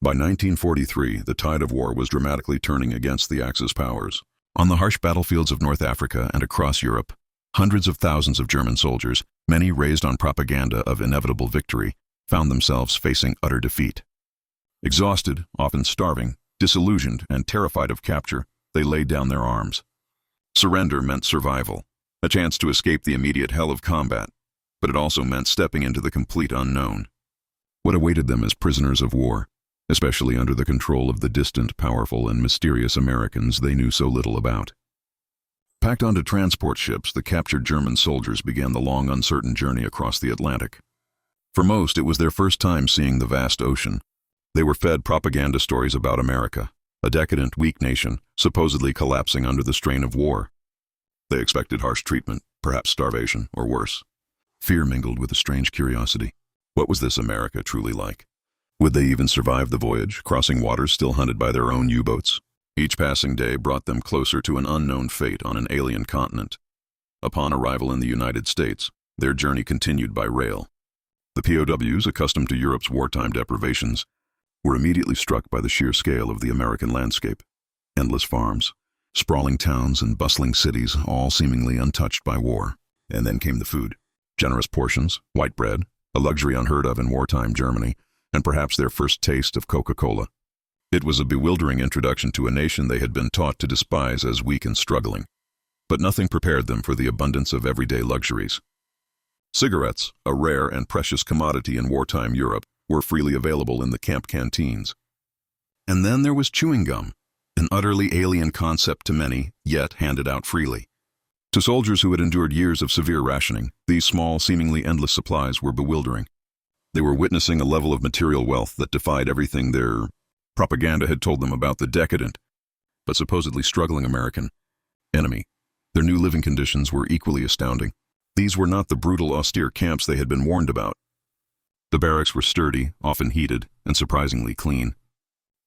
By 1943, the tide of war was dramatically turning against the Axis powers. On the harsh battlefields of North Africa and across Europe, hundreds of thousands of German soldiers, many raised on propaganda of inevitable victory, found themselves facing utter defeat. Exhausted, often starving, disillusioned, and terrified of capture, they laid down their arms. Surrender meant survival, a chance to escape the immediate hell of combat, but it also meant stepping into the complete unknown. What awaited them as prisoners of war, especially under the control of the distant, powerful, and mysterious Americans they knew so little about? Packed onto transport ships, the captured German soldiers began the long, uncertain journey across the Atlantic. For most, it was their first time seeing the vast ocean. They were fed propaganda stories about America, a decadent, weak nation, supposedly collapsing under the strain of war. They expected harsh treatment, perhaps starvation, or worse. Fear mingled with a strange curiosity. What was this America truly like? Would they even survive the voyage, crossing waters still hunted by their own U-boats? Each passing day brought them closer to an unknown fate on an alien continent. Upon arrival in the United States, their journey continued by rail. The POWs, accustomed to Europe's wartime deprivations, were immediately struck by the sheer scale of the American landscape. Endless farms, sprawling towns, and bustling cities, all seemingly untouched by war. And then came the food. Generous portions, white bread, a luxury unheard of in wartime Germany, and perhaps their first taste of Coca-Cola. It was a bewildering introduction to a nation they had been taught to despise as weak and struggling. But nothing prepared them for the abundance of everyday luxuries. Cigarettes, a rare and precious commodity in wartime Europe, were freely available in the camp canteens. And then there was chewing gum, an utterly alien concept to many, yet handed out freely. To soldiers who had endured years of severe rationing, these small, seemingly endless supplies were bewildering. They were witnessing a level of material wealth that defied everything their propaganda had told them about the decadent, but supposedly struggling American enemy. Their new living conditions were equally astounding. These were not the brutal, austere camps they had been warned about. The barracks were sturdy, often heated, and surprisingly clean.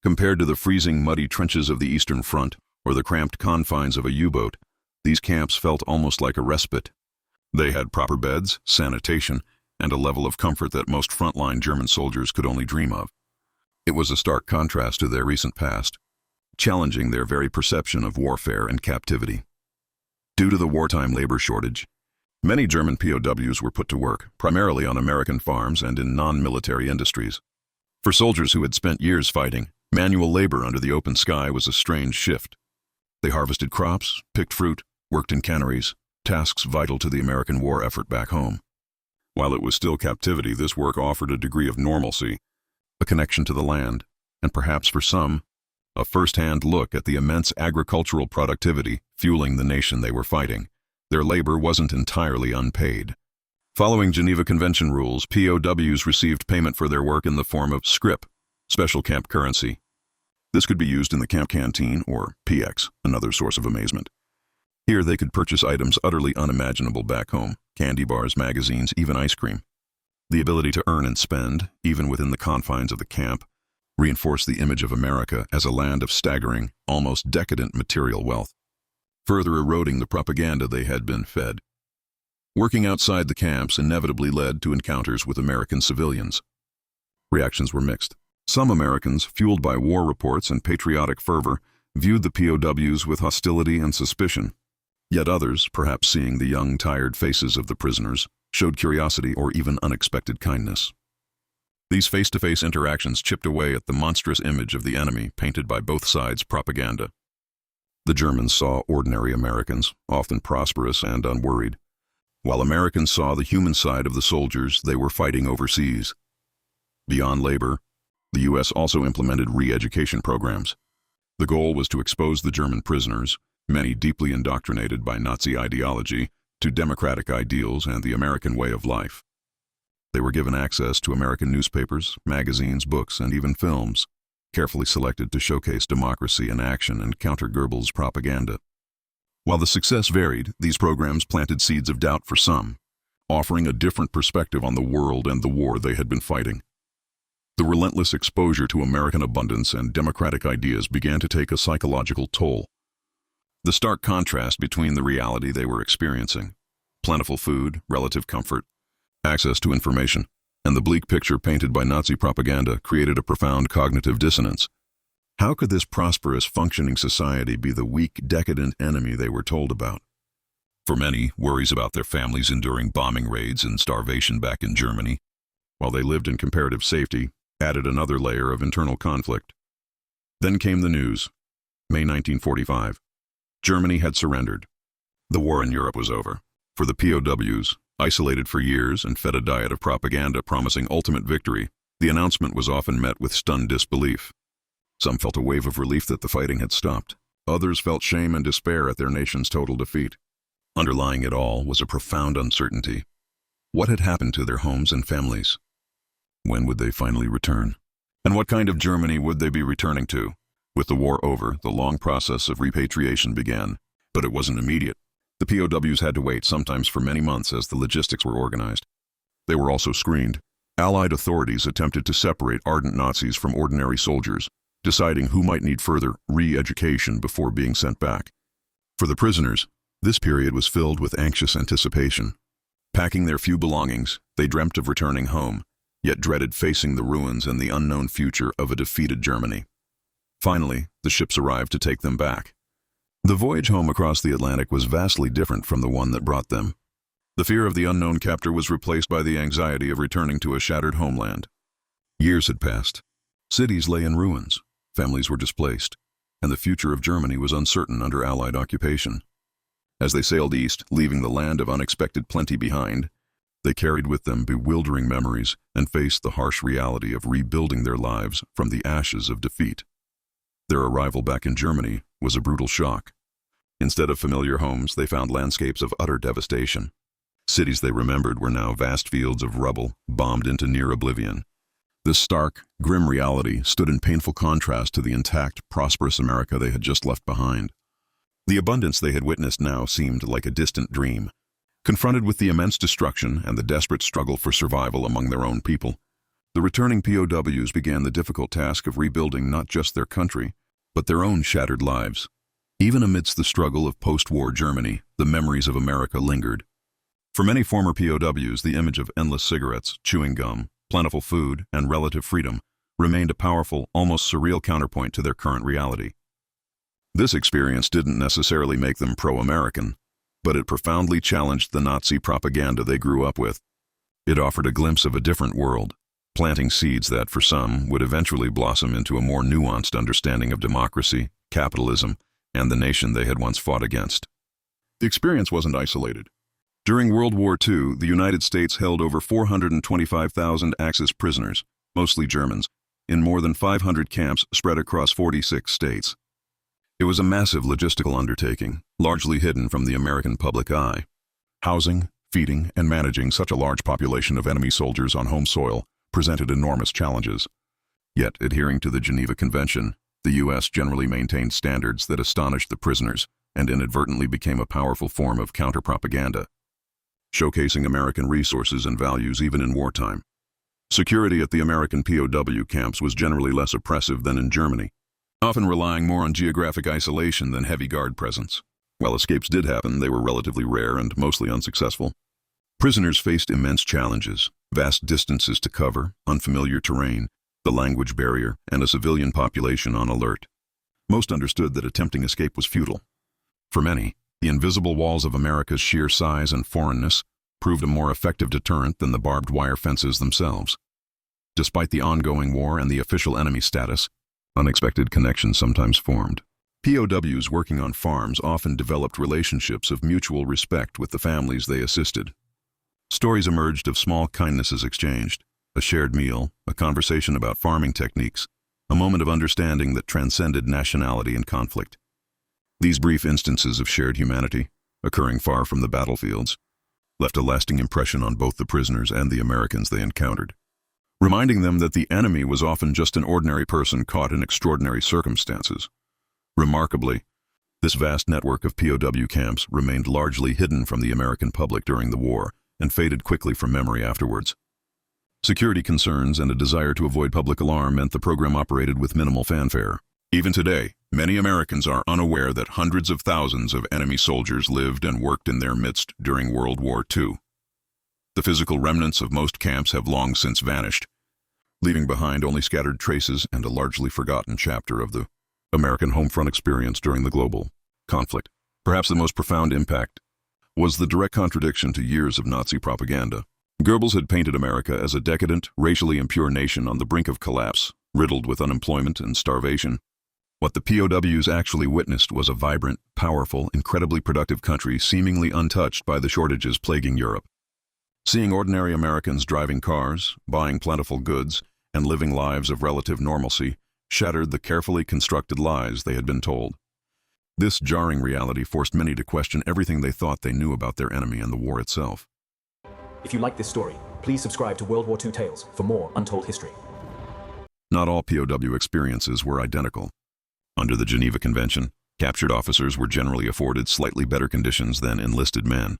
Compared to the freezing, muddy trenches of the Eastern Front or the cramped confines of a U-boat, these camps felt almost like a respite. They had proper beds, sanitation, and a level of comfort that most frontline German soldiers could only dream of. It was a stark contrast to their recent past, challenging their very perception of warfare and captivity. Due to the wartime labor shortage, many German POWs were put to work, primarily on American farms and in non-military industries. For soldiers who had spent years fighting, manual labor under the open sky was a strange shift. They harvested crops, picked fruit, worked in canneries, tasks vital to the American war effort back home. While it was still captivity, this work offered a degree of normalcy, a connection to the land, and perhaps for some, a first-hand look at the immense agricultural productivity fueling the nation they were fighting. Their labor wasn't entirely unpaid. Following Geneva Convention rules, POWs received payment for their work in the form of scrip, special camp currency. This could be used in the camp canteen, or PX, another source of amazement. Here they could purchase items utterly unimaginable back home: candy bars, magazines, even ice cream. The ability to earn and spend, even within the confines of the camp, reinforced the image of America as a land of staggering, almost decadent material wealth, further eroding the propaganda they had been fed. Working outside the camps inevitably led to encounters with American civilians. Reactions were mixed. Some Americans, fueled by war reports and patriotic fervor, viewed the POWs with hostility and suspicion. Yet others, perhaps seeing the young, tired faces of the prisoners, showed curiosity or even unexpected kindness. These face-to-face interactions chipped away at the monstrous image of the enemy painted by both sides' propaganda. The Germans saw ordinary Americans, often prosperous and unworried, while Americans saw the human side of the soldiers they were fighting overseas. Beyond labor, the U.S. also implemented re-education programs. The goal was to expose the German prisoners, many deeply indoctrinated by Nazi ideology, to democratic ideals and the American way of life. They were given access to American newspapers, magazines, books, and even films, carefully selected to showcase democracy in action and counter Goebbels' propaganda. While the success varied, these programs planted seeds of doubt for some, offering a different perspective on the world and the war they had been fighting. The relentless exposure to American abundance and democratic ideas began to take a psychological toll. The stark contrast between the reality they were experiencing, plentiful food, relative comfort, access to information, and the bleak picture painted by Nazi propaganda created a profound cognitive dissonance. How could this prosperous, functioning society be the weak, decadent enemy they were told about? For many, worries about their families enduring bombing raids and starvation back in Germany, while they lived in comparative safety, added another layer of internal conflict. Then came the news. May 1945. Germany had surrendered. The war in Europe was over. For the POWs, isolated for years and fed a diet of propaganda promising ultimate victory, the announcement was often met with stunned disbelief. Some felt a wave of relief that the fighting had stopped. Others felt shame and despair at their nation's total defeat. Underlying it all was a profound uncertainty. What had happened to their homes and families? When would they finally return? And what kind of Germany would they be returning to? With the war over, the long process of repatriation began. But it wasn't immediate. The POWs had to wait, sometimes for many months, as the logistics were organized. They were also screened. Allied authorities attempted to separate ardent Nazis from ordinary soldiers, deciding who might need further re-education before being sent back. For the prisoners, this period was filled with anxious anticipation. Packing their few belongings, they dreamt of returning home, yet dreaded facing the ruins and the unknown future of a defeated Germany. Finally, the ships arrived to take them back. The voyage home across the Atlantic was vastly different from the one that brought them. The fear of the unknown captor was replaced by the anxiety of returning to a shattered homeland. Years had passed. Cities lay in ruins. Families were displaced, and the future of Germany was uncertain under Allied occupation. As they sailed east, leaving the land of unexpected plenty behind, they carried with them bewildering memories and faced the harsh reality of rebuilding their lives from the ashes of defeat. Their arrival back in Germany was a brutal shock. Instead of familiar homes, they found landscapes of utter devastation. Cities they remembered were now vast fields of rubble, bombed into near oblivion. This stark, grim reality stood in painful contrast to the intact, prosperous America they had just left behind. The abundance they had witnessed now seemed like a distant dream. Confronted with the immense destruction and the desperate struggle for survival among their own people, the returning POWs began the difficult task of rebuilding not just their country, but their own shattered lives. Even amidst the struggle of post-war Germany, the memories of America lingered. For many former POWs, the image of endless cigarettes, chewing gum, plentiful food, and relative freedom remained a powerful, almost surreal counterpoint to their current reality. This experience didn't necessarily make them pro-American, but it profoundly challenged the Nazi propaganda they grew up with. It offered a glimpse of a different world, planting seeds that, for some, would eventually blossom into a more nuanced understanding of democracy, capitalism, and the nation they had once fought against. The experience wasn't isolated. During World War II, the United States held over 425,000 Axis prisoners, mostly Germans, in more than 500 camps spread across 46 states. It was a massive logistical undertaking, largely hidden from the American public eye. Housing, feeding, and managing such a large population of enemy soldiers on home soil presented enormous challenges. Yet, adhering to the Geneva Convention, the U.S. generally maintained standards that astonished the prisoners and inadvertently became a powerful form of counter-propaganda, showcasing American resources and values even in wartime. Security at the American POW camps was generally less oppressive than in Germany, often relying more on geographic isolation than heavy guard presence. While escapes did happen, they were relatively rare and mostly unsuccessful. Prisoners faced immense challenges: vast distances to cover, unfamiliar terrain, the language barrier, and a civilian population on alert. Most understood that attempting escape was futile. For many, the invisible walls of America's sheer size and foreignness proved a more effective deterrent than the barbed wire fences themselves. Despite the ongoing war and the official enemy status, unexpected connections sometimes formed. POWs working on farms often developed relationships of mutual respect with the families they assisted. Stories emerged of small kindnesses exchanged, a shared meal, a conversation about farming techniques, a moment of understanding that transcended nationality and conflict. These brief instances of shared humanity, occurring far from the battlefields, left a lasting impression on both the prisoners and the Americans they encountered, reminding them that the enemy was often just an ordinary person caught in extraordinary circumstances. Remarkably, this vast network of POW camps remained largely hidden from the American public during the war and faded quickly from memory afterwards. Security concerns and a desire to avoid public alarm meant the program operated with minimal fanfare. Even today, many Americans are unaware that hundreds of thousands of enemy soldiers lived and worked in their midst during World War II. The physical remnants of most camps have long since vanished, leaving behind only scattered traces and a largely forgotten chapter of the American home front experience during the global conflict. Perhaps the most profound impact was the direct contradiction to years of Nazi propaganda. Goebbels had painted America as a decadent, racially impure nation on the brink of collapse, riddled with unemployment and starvation. What the POWs actually witnessed was a vibrant, powerful, incredibly productive country seemingly untouched by the shortages plaguing Europe. Seeing ordinary Americans driving cars, buying plentiful goods, and living lives of relative normalcy shattered the carefully constructed lies they had been told. This jarring reality forced many to question everything they thought they knew about their enemy and the war itself. If you like this story, please subscribe to World War II Tales for more untold history. Not all POW experiences were identical. Under the Geneva Convention, captured officers were generally afforded slightly better conditions than enlisted men.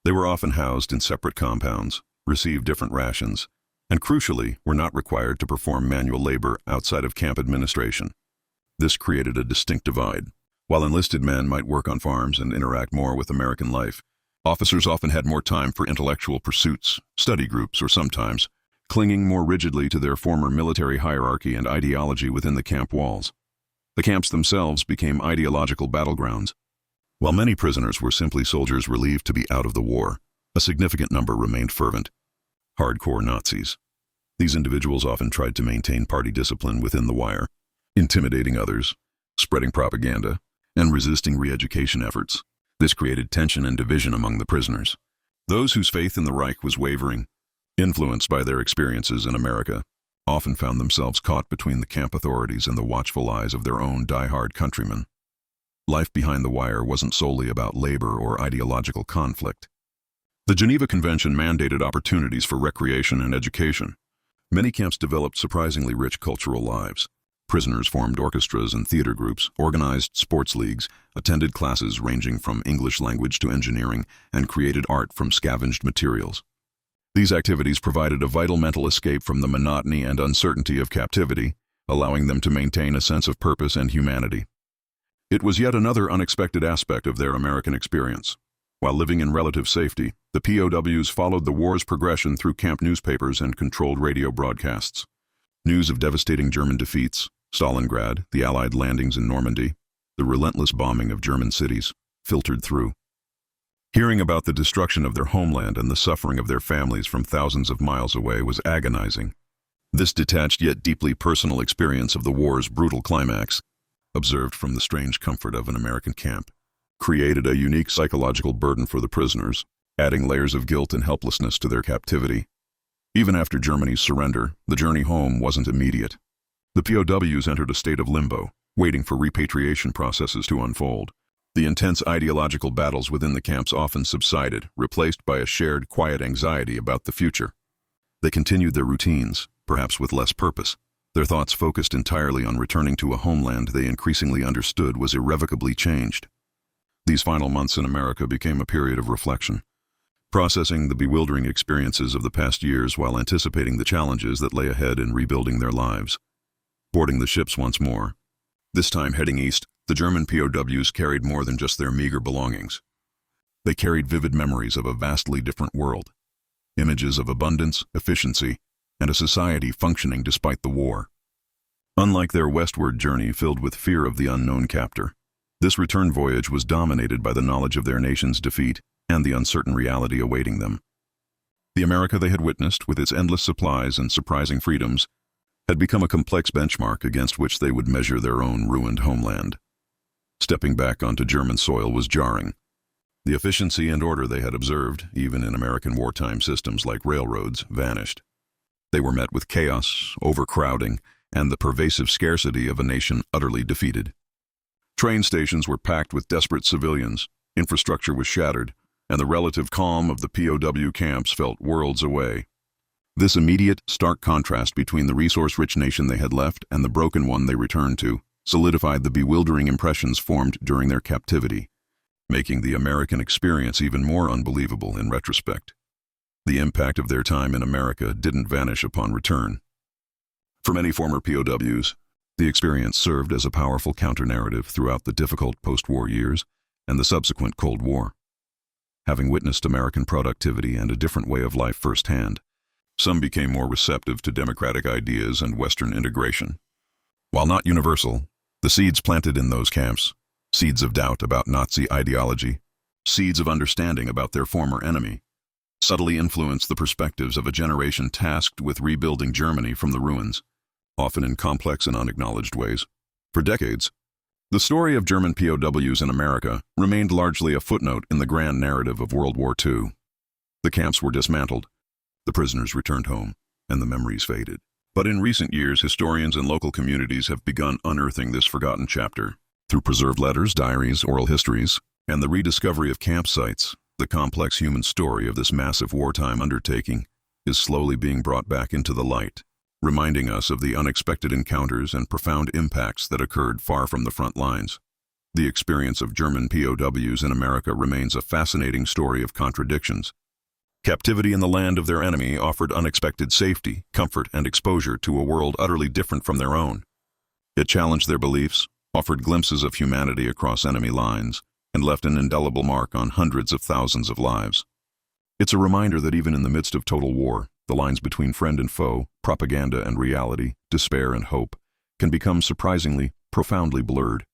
They were often housed in separate compounds, received different rations, and crucially, were not required to perform manual labor outside of camp administration. This created a distinct divide. While enlisted men might work on farms and interact more with American life, officers often had more time for intellectual pursuits, study groups, or sometimes clinging more rigidly to their former military hierarchy and ideology within the camp walls. The camps themselves became ideological battlegrounds. While many prisoners were simply soldiers relieved to be out of the war, a significant number remained fervent, hardcore Nazis. These individuals often tried to maintain party discipline within the wire, intimidating others, spreading propaganda, and resisting re-education efforts. This created tension and division among the prisoners. Those whose faith in the Reich was wavering, influenced by their experiences in America, often found themselves caught between the camp authorities and the watchful eyes of their own die-hard countrymen. Life behind the wire wasn't solely about labor or ideological conflict. The Geneva Convention mandated opportunities for recreation and education. Many camps developed surprisingly rich cultural lives. Prisoners formed orchestras and theater groups, organized sports leagues, attended classes ranging from English language to engineering, and created art from scavenged materials. These activities provided a vital mental escape from the monotony and uncertainty of captivity, allowing them to maintain a sense of purpose and humanity. It was yet another unexpected aspect of their American experience. While living in relative safety, the POWs followed the war's progression through camp newspapers and controlled radio broadcasts. News of devastating German defeats, Stalingrad, the Allied landings in Normandy, the relentless bombing of German cities, filtered through. Hearing about the destruction of their homeland and the suffering of their families from thousands of miles away was agonizing. This detached yet deeply personal experience of the war's brutal climax, observed from the strange comfort of an American camp, created a unique psychological burden for the prisoners, adding layers of guilt and helplessness to their captivity. Even after Germany's surrender, the journey home wasn't immediate. The POWs entered a state of limbo, waiting for repatriation processes to unfold. The intense ideological battles within the camps often subsided, replaced by a shared, quiet anxiety about the future. They continued their routines, perhaps with less purpose. Their thoughts focused entirely on returning to a homeland they increasingly understood was irrevocably changed. These final months in America became a period of reflection, processing the bewildering experiences of the past years while anticipating the challenges that lay ahead in rebuilding their lives. Boarding the ships once more, this time heading east, the German POWs carried more than just their meager belongings. They carried vivid memories of a vastly different world, images of abundance, efficiency, and a society functioning despite the war. Unlike their westward journey filled with fear of the unknown captor, this return voyage was dominated by the knowledge of their nation's defeat and the uncertain reality awaiting them. The America they had witnessed, with its endless supplies and surprising freedoms, had become a complex benchmark against which they would measure their own ruined homeland. Stepping back onto German soil was jarring. The efficiency and order they had observed, even in American wartime systems like railroads, vanished. They were met with chaos, overcrowding, and the pervasive scarcity of a nation utterly defeated. Train stations were packed with desperate civilians, infrastructure was shattered, and the relative calm of the POW camps felt worlds away. This immediate, stark contrast between the resource-rich nation they had left and the broken one they returned to solidified the bewildering impressions formed during their captivity, making the American experience even more unbelievable in retrospect. The impact of their time in America didn't vanish upon return. For many former POWs, the experience served as a powerful counter-narrative throughout the difficult post-war years and the subsequent Cold War. having witnessed American productivity and a different way of life firsthand. Some became more receptive to democratic ideas and Western integration. While not universal, the seeds planted in those camps, seeds of doubt about Nazi ideology, seeds of understanding about their former enemy, subtly influenced the perspectives of a generation tasked with rebuilding Germany from the ruins, often in complex and unacknowledged ways. For decades, the story of German POWs in America remained largely a footnote in the grand narrative of World War II. The camps were dismantled, the prisoners returned home, and the memories faded. But in recent years, historians and local communities have begun unearthing this forgotten chapter. Through preserved letters, diaries, oral histories, and the rediscovery of campsites, the complex human story of this massive wartime undertaking is slowly being brought back into the light, reminding us of the unexpected encounters and profound impacts that occurred far from the front lines. The experience of German POWs in America remains a fascinating story of contradictions. Captivity in the land of their enemy offered unexpected safety, comfort, and exposure to a world utterly different from their own. It challenged their beliefs, offered glimpses of humanity across enemy lines, and left an indelible mark on hundreds of thousands of lives. It's a reminder that even in the midst of total war, the lines between friend and foe, propaganda and reality, despair and hope, can become surprisingly, profoundly blurred.